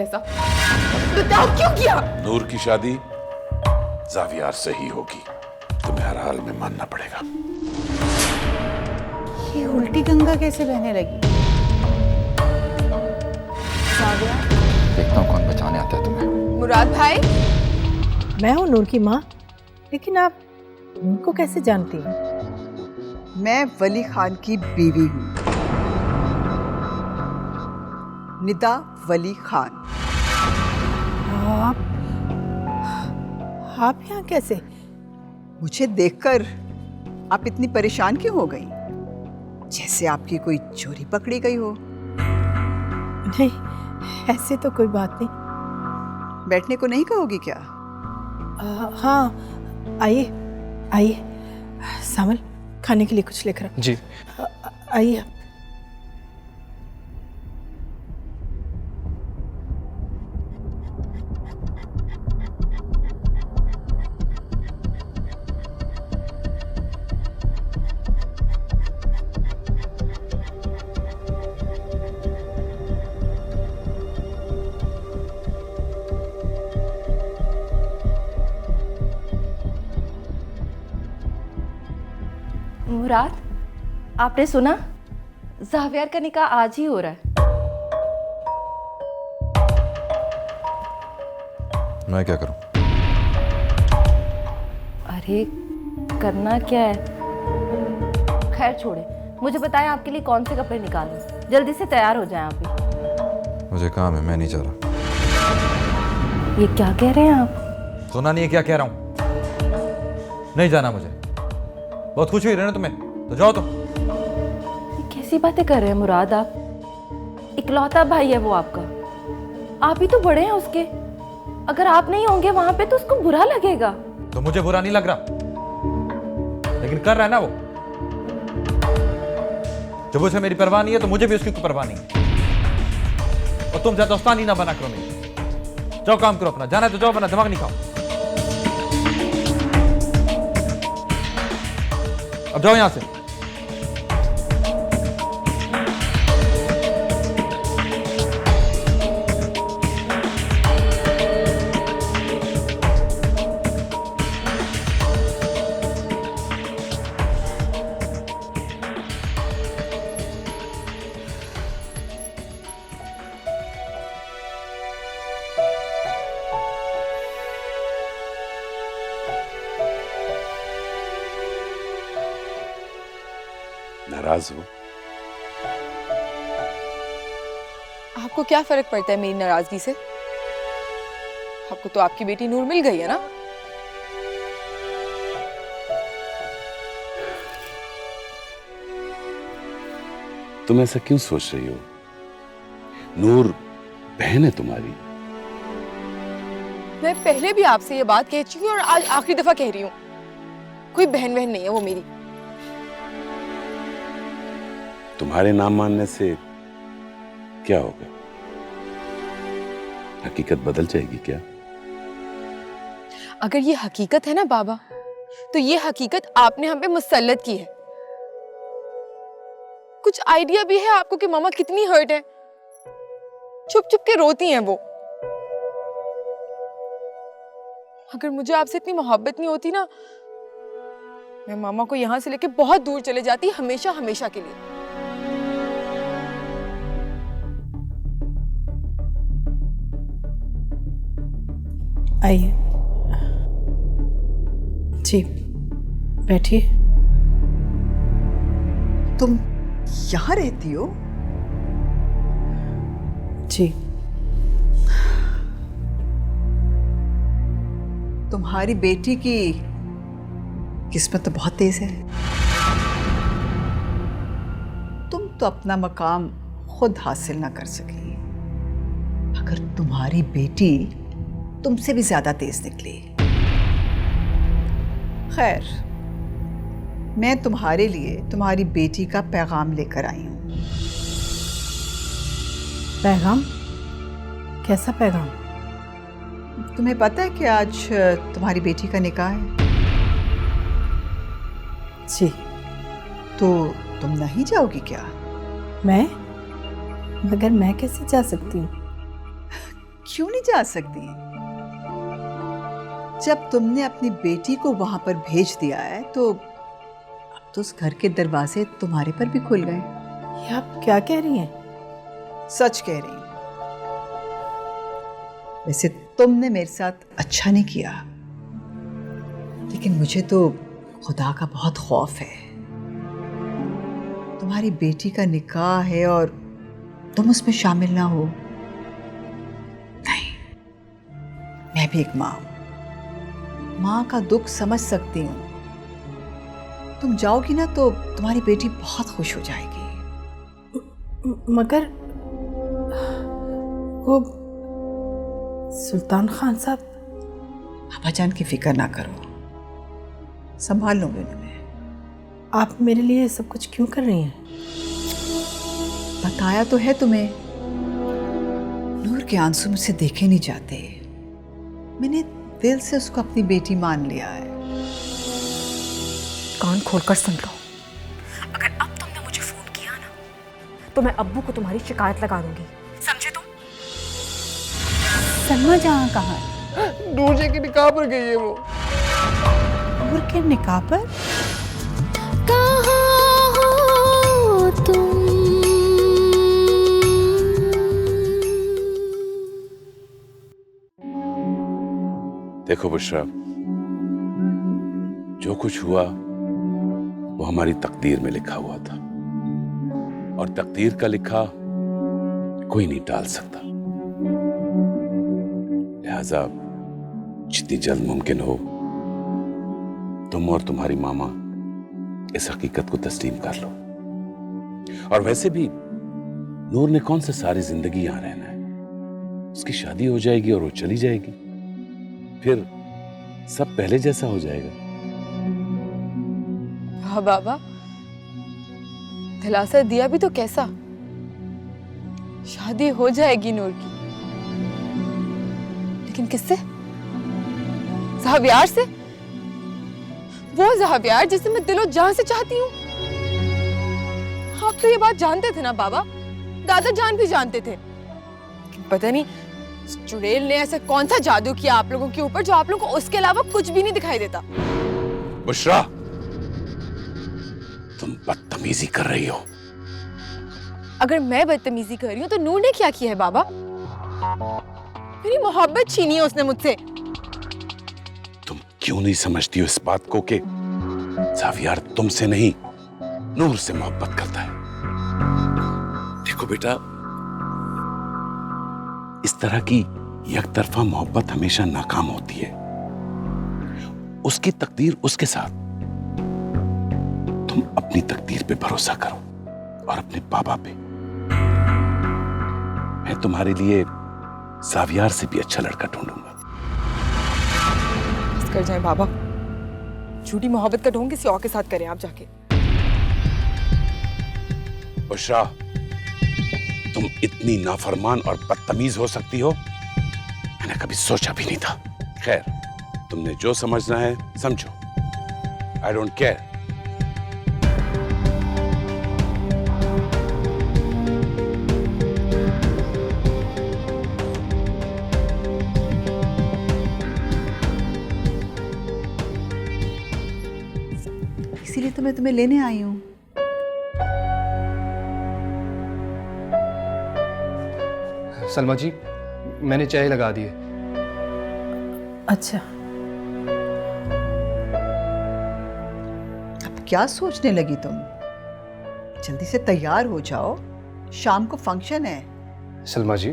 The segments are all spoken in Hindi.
ऐसा? बताओ क्यों किया? नूर की शादी जावियार से ही होगी, तुम्हें हर हाल में मानना पड़ेगा। ये उल्टी गंगा कैसे बहने लगी? जावियार, देखता हूँ कौन बचाने आता है तुम्हें। मुराद भाई, मैं हूँ नूर की माँ, लेकिन आप नूर को कैसे जानती हैं? मैं वली खान की बीवी हूँ, निदा वली खान। आप यहाँ कैसे? मुझे देखकर आप इतनी परेशान क्यों हो गई? जैसे आपकी कोई चोरी पकड़ी गई हो। नहीं, ऐसे तो कोई बात नहीं। बैठने को नहीं कहोगी क्या? हाँ, आइए आइए। सामल, खाने के लिए कुछ लेकर आओ। जी। आइए। मुराद, आपने सुना? जावियार का निकाह आज ही हो रहा है। मैं क्या करूं? अरे करना क्या है? खैर छोड़े, मुझे बताएं आपके लिए कौन से कपड़े निकालूं? जल्दी से तैयार हो जाएं आप भी। मुझे काम है, मैं नहीं जा रहा। ये क्या कह रहे हैं आप? सुना नहीं है क्या कह रहा हूं? नहीं जाना मुझे। बहुत खुश हुई रहना तुम्हें, तो जाओ तुम। ये कैसी बातें कर रहे हैं मुराद आप? इकलौता भाई है वो आपका, आप ही तो बड़े हैं उसके। अगर आप नहीं होंगे वहां पे तो उसको बुरा लगेगा। तो मुझे बुरा नहीं लग रहा, लेकिन कर रहा है ना वो। जब उसे मेरी परवाह नहीं है तो मुझे भी उसकी कोई परवाह नहीं है। और तुम ज्यादा दोस्तानी ना बना करो मेरी। जाओ काम करो अपना, जाना है तो जाओ, बना दिमाग नहीं खाओ। अब जाओ यहां से। नाराज हो? आपको क्या फर्क पड़ता है मेरी नाराजगी से? आपको तो आपकी बेटी नूर मिल गई है ना? तुम ऐसा क्यों सोच रही हो? नूर बहन है तुम्हारी। मैं पहले भी आपसे ये बात कह चुकी हूँ और आज आखिरी दफा कह रही हूँ, कोई बहन बहन नहीं है वो मेरी। तुम्हारे नाम मानने से क्या होगा? हकीकत बदल जाएगी क्या? अगर ये हकीकत है ना बाबा, तो ये हकीकत आपने हम पे मुसल्लत की है। कुछ आइडिया भी है आपको कि मामा कितनी हर्ट है? छुप छुप के रोती हैं वो। अगर मुझे आपसे इतनी मोहब्बत नहीं होती ना, मैं मामा को यहां से लेके बहुत दूर चले जाती, हमेशा हमेशा के लिए। आइए जी, बैठिए। तुम यहाँ रहती हो? जी। तुम्हारी बेटी की किस्मत तो बहुत तेज है। तुम तो अपना मकाम खुद हासिल ना कर सकी, अगर तुम्हारी बेटी तुमसे भी ज्यादा तेज निकली। खैर, मैं तुम्हारे लिए तुम्हारी बेटी का पैगाम लेकर आई हूं। पैगाम? कैसा पैगाम? तुम्हें पता है कि आज तुम्हारी बेटी का निकाह है? जी। तो तुम नहीं जाओगी क्या? मैं? मगर मैं कैसे जा सकती हूँ? क्यों नहीं जा सकती? जब तुमने अपनी बेटी को वहां पर भेज दिया है तो अब तो उस घर के दरवाजे तुम्हारे पर भी खुल गए। ये आप क्या कह रही हैं? सच कह रही हूं। वैसे तुमने मेरे साथ अच्छा नहीं किया, लेकिन मुझे तो खुदा का बहुत खौफ है। तुम्हारी बेटी का निकाह है और तुम उसमें शामिल ना हो। नहीं, मैं भी एक माँ हूं, माँ का दुख समझ सकती हूँ। तुम जाओगी ना तो तुम्हारी बेटी बहुत खुश हो जाएगी। मगर वो सुल्तान खान साहब। अब्बाजान की फिक्र ना करो, संभाल लूंगी उन्हें मैं। आप मेरे लिए सब कुछ क्यों कर रही हैं? बताया तो है तुम्हें, नूर के आंसू मुझसे देखे नहीं जाते। मैंने दिल से उसको अपनी बेटी मान लिया है। कान खोलकर सुन लो, अगर अब तुमने मुझे फोन किया ना तो मैं अब्बू को तुम्हारी शिकायत लगा दूंगी, समझे तुम? सलमा जहाँ कहाँ है? नूर जी की निकाह पर गई है वो। नूर के निकाह पर? कहाँ हो तुम? देखो बुशरा, जो कुछ हुआ वो हमारी तकदीर में लिखा हुआ था, और तकदीर का लिखा कोई नहीं टाल सकता। लिहाजा जितनी जल्द मुमकिन हो तुम और तुम्हारी मामा इस हकीकत को तस्लीम कर लो। और वैसे भी नूर ने कौन सा सारी जिंदगी यहां रहना है? उसकी शादी हो जाएगी और वो चली जाएगी, फिर सब पहले जैसा हो जाएगा। हाँ बाबा, दिलासा दिया भी तो कैसा? शादी हो जाएगी नूर की, लेकिन किससे? ज़हाबियार से, वो ज़हाबियार जिसे मैं दिलो जान से चाहती हूँ। आप तो ये बात जानते थे ना बाबा, दादा जान भी जानते थे, लेकिन पता नहीं चुड़ैल ने ऐसा कौन सा जादू किया आप लोगों के ऊपर जो आप लोगों को उसके अलावा कुछ भी नहीं दिखाई देता। बुशरा, तुम बदतमीजी कर रही हो। अगर मैं बदतमीजी कर रही हूँ तो नूर ने क्या किया है बाबा? मेरी मोहब्बत छीनी है उसने मुझसे। तुम क्यों नहीं समझती हो इस बात को कि ज़ावियार तुमसे नहीं नूर से मोहब्बत करता है? देखो बेटा, इस तरह की यकतरफा मोहब्बत हमेशा नाकाम होती है। उसकी तकदीर उसके साथ, तुम अपनी तकदीर पे भरोसा करो और अपने बाबा पे। मैं तुम्हारे लिए ज़ावियार से भी अच्छा लड़का ढूंढूंगा। बस कर जाए बाबा, झूठी मोहब्बत का ढोंग किसी और के साथ करें आप जाके। बुशरा, तुम इतनी नाफरमान और बदतमीज हो सकती हो, मैंने कभी सोचा भी नहीं था। खैर, तुमने जो समझना है समझो, आई डोंट केयर। इसीलिए तो मैं तुम्हें लेने आई हूँ। सलमा जी, मैंने चाय लगा दी है। अच्छा, अब क्या सोचने लगी तुम? जल्दी से तैयार हो जाओ, शाम को फंक्शन है। सलमा जी,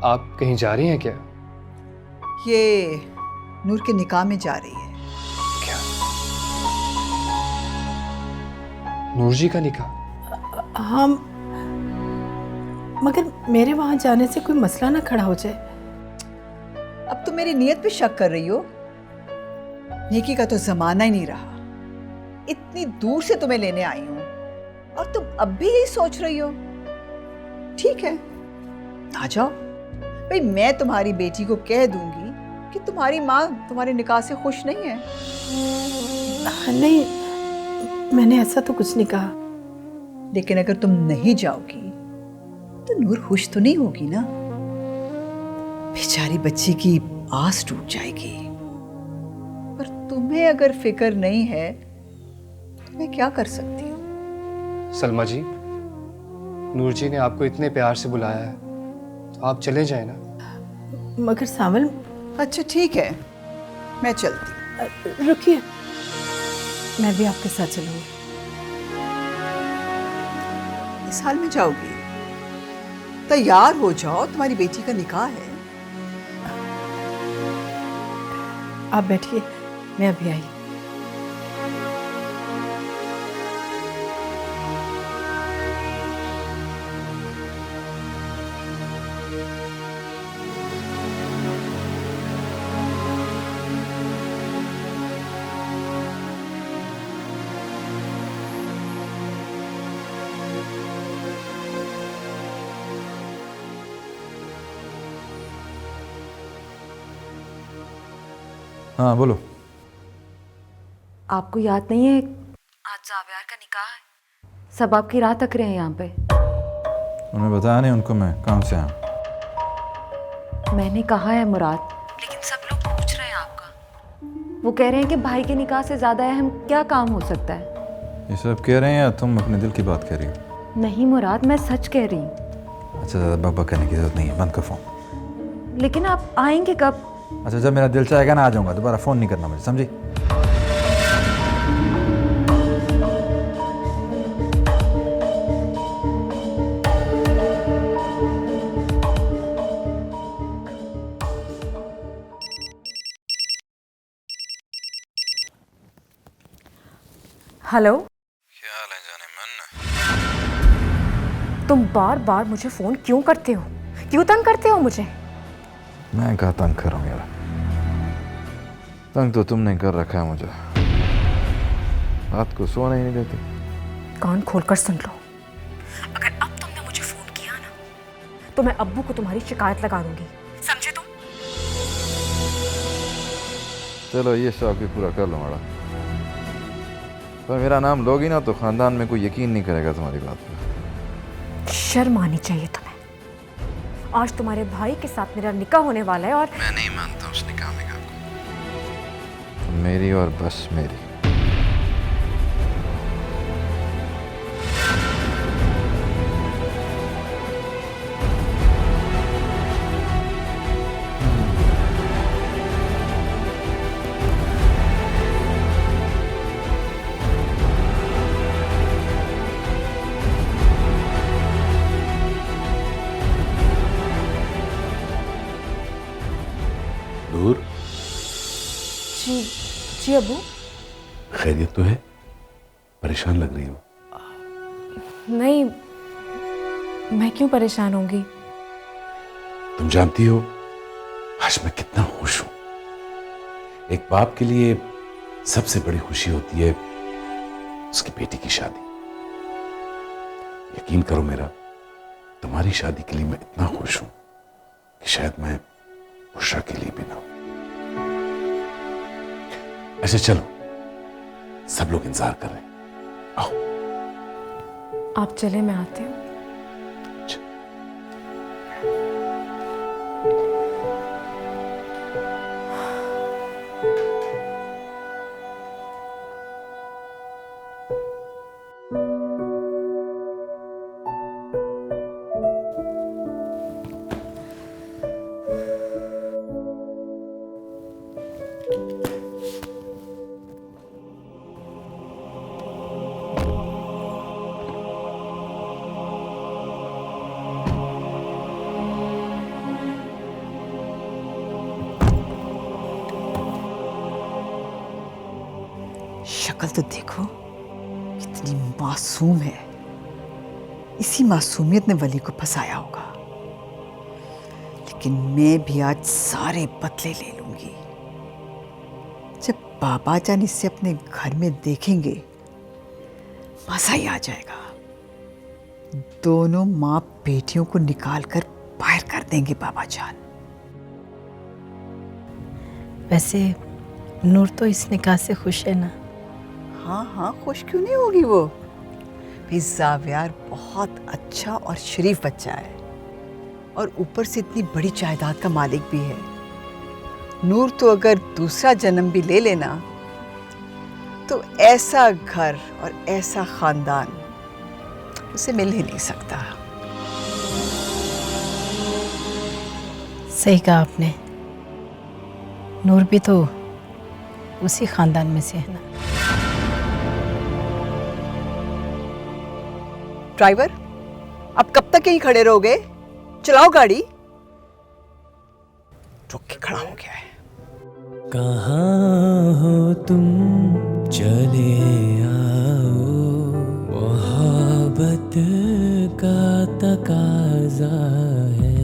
आप कहीं जा रही हैं क्या? ये नूर के निकाह में जा रही है। क्या? नूर जी का निकाह? हम मगर मेरे वहां जाने से कोई मसला ना खड़ा हो जाए। अब तुम मेरी नीयत पे शक कर रही हो। नेकी का तो जमाना ही नहीं रहा। इतनी दूर से तुम्हें लेने आई हूं और तुम अब भी यही सोच रही हो। ठीक है, आ जाओ। भाई, मैं तुम्हारी बेटी को कह दूंगी कि तुम्हारी माँ तुम्हारे निकाह से खुश नहीं है। नहीं, मैंने ऐसा तो कुछ नहीं कहा। लेकिन अगर तुम नहीं जाओगी तो नूर खुश तो नहीं होगी ना। बेचारी बच्ची की आस टूट जाएगी। पर तुम्हें अगर फिक्र नहीं है तो मैं क्या कर सकती हूँ? सलमा जी, नूर जी ने आपको इतने प्यार से बुलाया है, तो आप चले जाए ना। मगर सावल, अच्छा ठीक है, मैं चलती हूँ। रुकिए, मैं भी आपके साथ चलूंगी। इस हाल में जाओगी? तैयार हो जाओ, तुम्हारी बेटी का निकाह है। आप बैठिए, मैं अभी आई। हाँ बोलो। आपको याद नहीं है आज जावियार का निकाह है? सब आपकी राह तक रहे हैं यहाँ पे। उन्हें बताया नहीं उनको मैं काम से आया। मैंने कहा है मुराद, लेकिन सब लोग पूछ रहे हैं आपका। वो कह रहे हैं कि भाई के निकाह से ज्यादा अहम क्या काम हो सकता है। ये सब कह रहे हैं या तुम अपने दिल की बात कह रही हो? नहीं मुराद, मैं सच कह रही हूँ। अच्छा, ज़्यादा बकबक करने की जरूरत नहीं है, बंद कर फोन। लेकिन आप आएंगे कब? अच्छा, जब मेरा दिल चाहेगा ना आ जाऊंगा, दोबारा फ़ोन नहीं करना मुझे, समझी? हेलो, क्या हाल है जाने मन? तुम बार बार मुझे फोन क्यों करते हो? क्यों तंग करते हो मुझे? मैं कहा तंग कर रहा हूँ यार? तंग तो तुमने कर रखा है मुझे। रात को सोने ही नहीं देती। कान खोलकर सुन लो, अगर अब तुमने मुझे फोन किया ना तो मैं अब्बू को तुम्हारी शिकायत लगा दूंगी, समझे तुम? चलो ये शौक भी पूरा कर लो मैडम। पर मेरा नाम लोगी ना तो खानदान में कोई यकीन नहीं करेगा तुम्हारी बात पर। शर्म आनी चाहिए तुम्हें। आज तुम्हारे भाई के साथ मेरा निकाह होने वाला है और मैं नहीं मानता उस निकाह को। मेरी और बस मेरी। नूर, जी जी अब्बू। खैरियत तो है? परेशान लग रही हो। नहीं, मैं क्यों परेशान होंगी? तुम जानती हो आज मैं कितना खुश हूं। एक बाप के लिए सबसे बड़ी खुशी होती है उसकी बेटी की शादी। यकीन करो मेरा, तुम्हारी शादी के लिए मैं इतना खुश हूं कि शायद मैं बुशरा के लिए भी ना हूं। अच्छा चलो, सब लोग इंतजार कर रहे हैं, आओ। आप चले, मैं आती हूँ। शक्ल तो देखो, कितनी मासूम है। इसी मासूमियत ने वली को फंसाया होगा। लेकिन मैं भी आज सारे बदले ले लूंगी। जब बाबा जान इसे अपने घर में देखेंगे, मजा ही आ जाएगा। दोनों माँ बेटियों को निकाल कर बाहर कर देंगे बाबा जान। वैसे नूर तो इस निकाह से खुश है ना? हाँ हाँ, खुश क्यों नहीं होगी वो? भी जावियार बहुत अच्छा और शरीफ बच्चा है और ऊपर से इतनी बड़ी जायदाद का मालिक भी है। नूर तो अगर दूसरा जन्म भी ले लेना तो ऐसा घर और ऐसा खानदान उसे मिल ही नहीं सकता। सही कहा आपने, नूर भी तो उसी खानदान में से है ना। ड्राइवर, अब कब तक यहीं खड़े रहोगे? चलाओ गाड़ी। रुक के खड़ा हो गया है। कहाँ हो तुम, चले आओ, मोहब्बत का तकाजा है।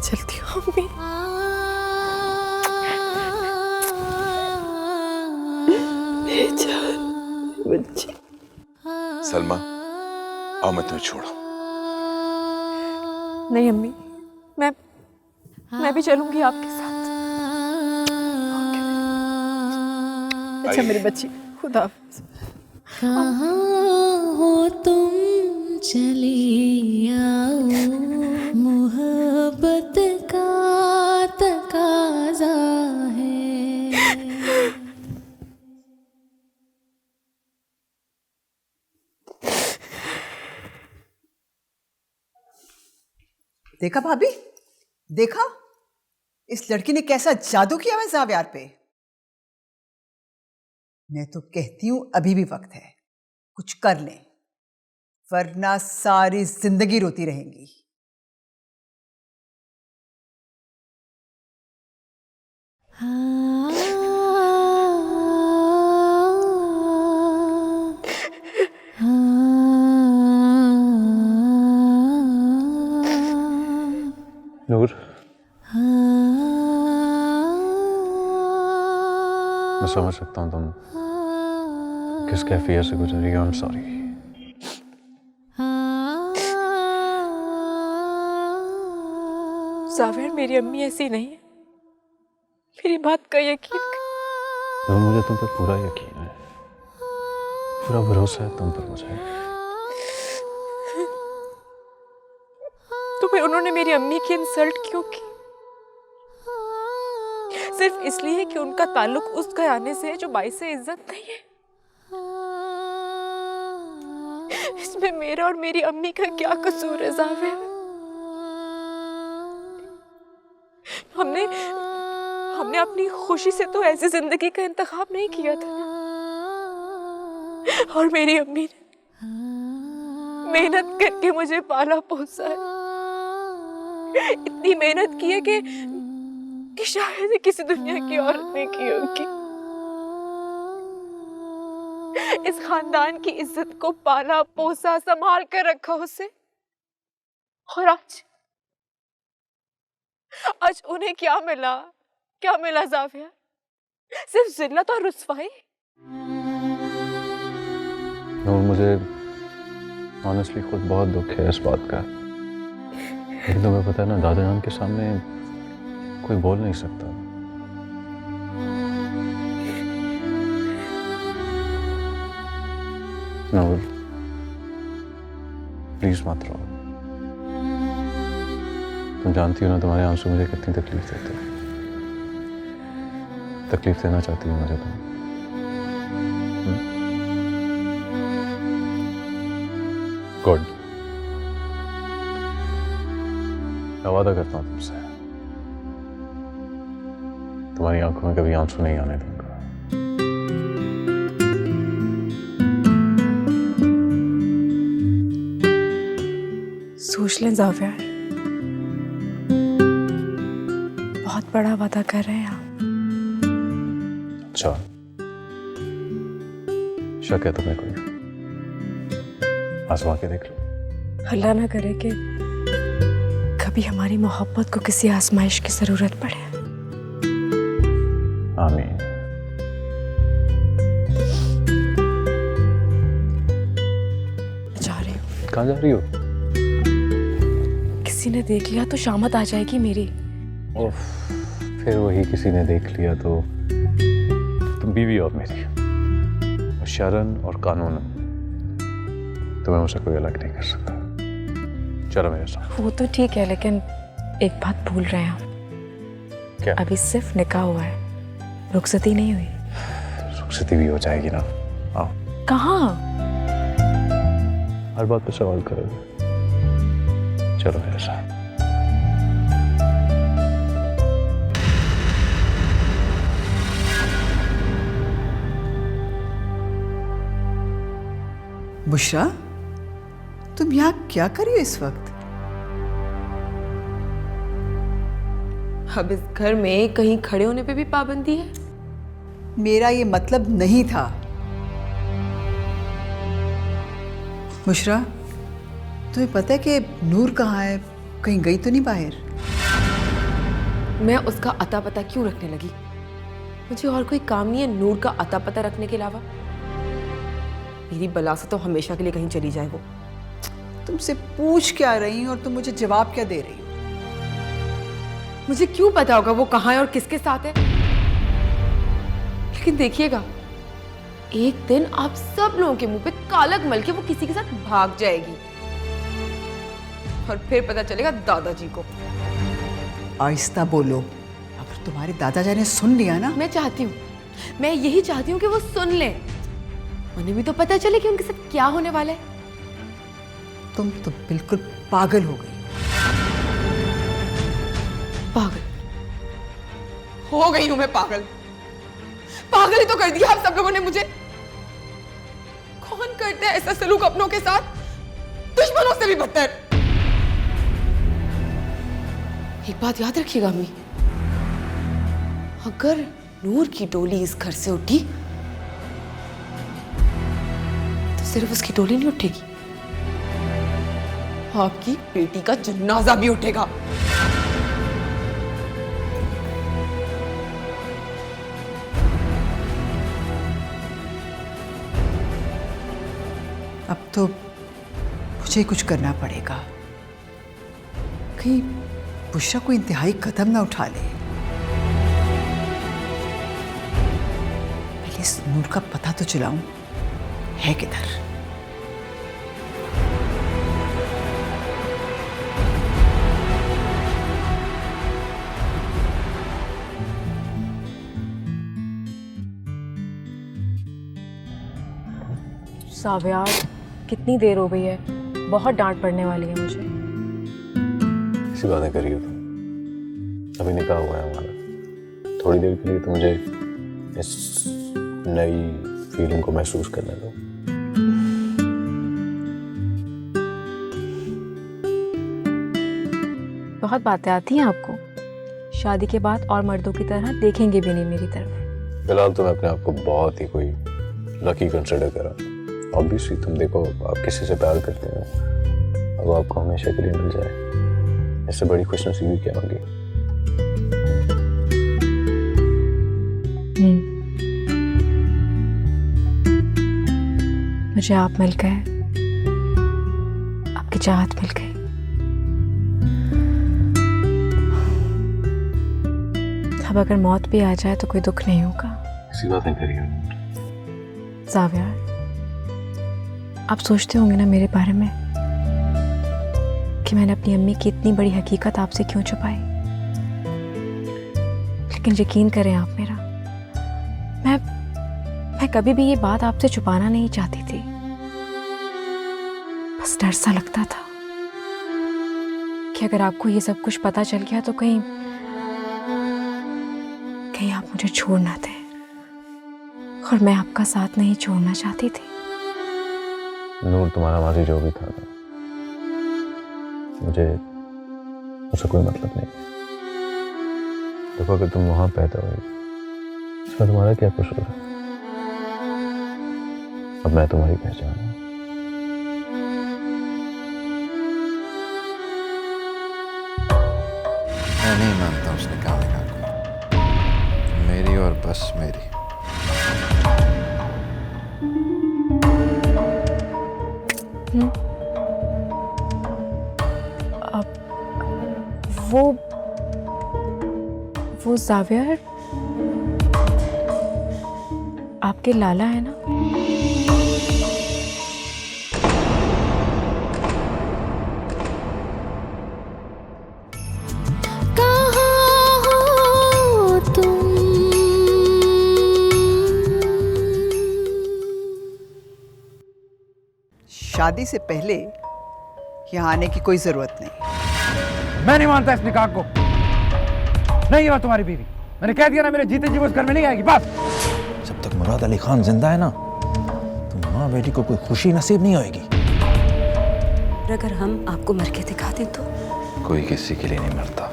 चलती हूँ अम्मी। बच्चे सलमा, आओ मैं तुम्हें छोड़ा। नहीं अम्मी, मैं भी चलूंगी आपके साथ। अच्छा मेरी बच्ची, खुदा हाफिज़। कहाँ हो तुम चली आओ, मोहब्बत का तकाज़ा है। देखा भाभी, देखा इस लड़की ने कैसा जादू किया है ज़ावियार पे। मैं तो कहती हूं अभी भी वक्त है, कुछ कर लें, वरना सारी जिंदगी रोती रहेंगी। नूर, मैं समझ सकता हूँ तुम किस कैफियत से गुजर रही हो। I am sorry. ज़ाविर, मेरी अम्मी ऐसी नहीं है, मेरी बात का यकीन कर। नूर, मुझे तुम पर पूरा यकीन है, पूरा भरोसा है तुम पर मुझे। तो फिर उन्होंने मेरी अम्मी की इंसल्ट क्यों की? सिर्फ इसलिए कि उनका ताल्लुक उस घराने से है जो बाइस इज्जत नहीं है। इसमें मेरा और मेरी अम्मी का क्या कसूर है ज़ाविर? हमने अपनी खुशी से तो ऐसी जिंदगी का इंतखाब नहीं किया था, और मेरी अम्मी ने मेहनत करके मुझे पाला पोसा है। इतनी मेहनत की है कि शायद किसी दुनिया की औरत ने की होगी। इस खानदान की इज्जत को पाला पोसा संभाल कर रखा उसे, और आज उन्हें क्या मिला ज़ाविर? सिर्फ जिल्लत और रुस्वाई। नूर, मुझे ऑनेस्टली खुद बहुत दुख है इस बात का, लेकिन तुम्हें पता है ना, दादा जान के सामने कोई बोल नहीं सकता। नूर, प्लीज मत रो। तुम जानती हो ना, तुम्हारे आंसू मुझे कितनी तकलीफ देते हैं। तकलीफ देना चाहती हो मुझे तुम। गुड, मैं वादा करता हूं तुमसे, तुम्हारी आंखों में कभी आंसू नहीं आने दूंगा। सोच लें ज़ाविर, बहुत बड़ा वादा कर रहे हैं आप। अच्छा, शक है तुम्हें कोई? आजमा के देख लो। अल्लाह ना करे कि कभी हमारी मोहब्बत को किसी आजमाइश की जरूरत पड़े। आमीन। जा रही हूँ। कहाँ जा रही हो? किसी ने देख लिया तो शामत आ जाएगी मेरी। ओफ, फिर वही किसी ने देख लिया तो तुम बीवी हो मेरी, और शरन और कानून तुम्हें मुझसे कोई अलग नहीं कर सकता। चलो मेरे साथ। वो तो ठीक है, लेकिन एक बात भूल रहे हैं। क्या? अभी सिर्फ निकाह हुआ है, रुखसती नहीं हुई। रुखसती भी हो जाएगी ना। आओ। कहाँ? हर बात पे सवाल करोगे। चलो मेरे साथ। बुशरा, तुम यहाँ क्या कर रही हो इस वक्त? अब इस घर में कहीं खड़े होने पे भी पाबंदी है? मेरा ये मतलब नहीं था। बुशरा, तुम्हें पता है कि नूर कहाँ है? कहीं गई तो नहीं बाहर? मैं उसका अता पता क्यों रखने लगी? मुझे और कोई काम नहीं है नूर का अता पता रखने के अलावा। मेरी बला से तो हमेशा के लिए कहीं चली जाए वो। तुमसे पूछ क्या रही और तुम मुझे जवाब क्या दे रही हो? मुझे क्यों पता होगा वो कहाँ है और किसके साथ है? लेकिन देखिएगा, एक दिन आप सब लोगों के मुंह पे कालक मल के वो किसी के साथ भाग जाएगी और फिर पता चलेगा दादाजी को। आहिस्ता बोलो, अगर तुम्हारे दादाजी ने सुन लिया ना। मैं चाहती हूँ, मैं यही चाहती हूँ कि वो सुन ले। उन्हें भी तो पता चले कि उनके साथ क्या होने वाला है। तुम तो बिल्कुल पागल हो गई। पागल हो गई हूं मैं? पागल पागल ही तो कर दिया आप सब लोगों ने मुझे। कौन करता है ऐसा सलूक अपनों के साथ? दुश्मनों से भी बदतर। एक बात याद रखिएगा अम्मी, अगर नूर की डोली इस घर से उठी तो सिर्फ उसकी डोली नहीं उठेगी, आपकी बेटी का जनाजा भी उठेगा। अब तो मुझे कुछ करना पड़ेगा, कहीं बुशरा को इंतहाई कदम ना उठा ले। पहले इस नूर का पता तो चलाऊं, है किधर? साव्या, कितनी देर हो गई है, बहुत डांट पड़ने वाली है मुझे। ऐसी बातें करिए तुम, अभी निकाह हुआ है हमारा। थोड़ी देर के लिए तो मुझे इस नई फीलिंग को महसूस करने दो। बहुत बातें आती हैं आपको। शादी के बाद और मर्दों की तरह देखेंगे भी नहीं मेरी तरफ। फिलहाल तो मैं अपने आप को बहुत ही कोई लकी कंसिडर करा। ऑब्वियसली तुम देखो, आप किसी से प्यार करते हो, अब आपको हमेशा के लिए मिल जाए, इससे बड़ी खुशनसीबी क्या होगी? मुझे आप मिल गए, आपकी चाहत मिल गई। अब अगर मौत भी आ जाए तो कोई दुख नहीं होगा। ऐसी बातें करिए। साव्या, आप सोचते होंगे ना मेरे बारे में कि मैंने अपनी अम्मी की इतनी बड़ी हकीकत आपसे क्यों छुपाई। लेकिन यकीन करें आप मेरा, मैं कभी भी ये बात आपसे छुपाना नहीं चाहती थी। बस डर सा लगता था कि अगर आपको ये सब कुछ पता चल गया तो कहीं आप मुझे छोड़ ना दें, और मैं आपका साथ नहीं छोड़ना चाहती थी। नूर, तुम्हारा माजी जो भी था ना, मुझे उससे कोई मतलब नहीं। देखो, अगर तुम वहां पैदा हुई, इसमें तुम्हारा क्या कसूर है? अब मैं तुम्हारी पहचान हूं। मैं नहीं मानता उसने कहा को, मेरी और बस मेरी। वो ज़ावियर आपके लाला है ना? कहाँ हो तुम? शादी से पहले यहाँ आने की कोई जरूरत नहीं। मैं नहीं मानता इस निकाह को। नहीं है तुम्हारी बीवी, मैंने कह दिया ना, मेरे जीते जी वो इस घर में नहीं आएगी। बस जब तक मुराद अली खान जिंदा है ना, तो माँ बेटी को कोई खुशी नसीब नहीं होगी। अगर हम आपको मर के दिखा दें तो? कोई किसी के लिए नहीं मरता।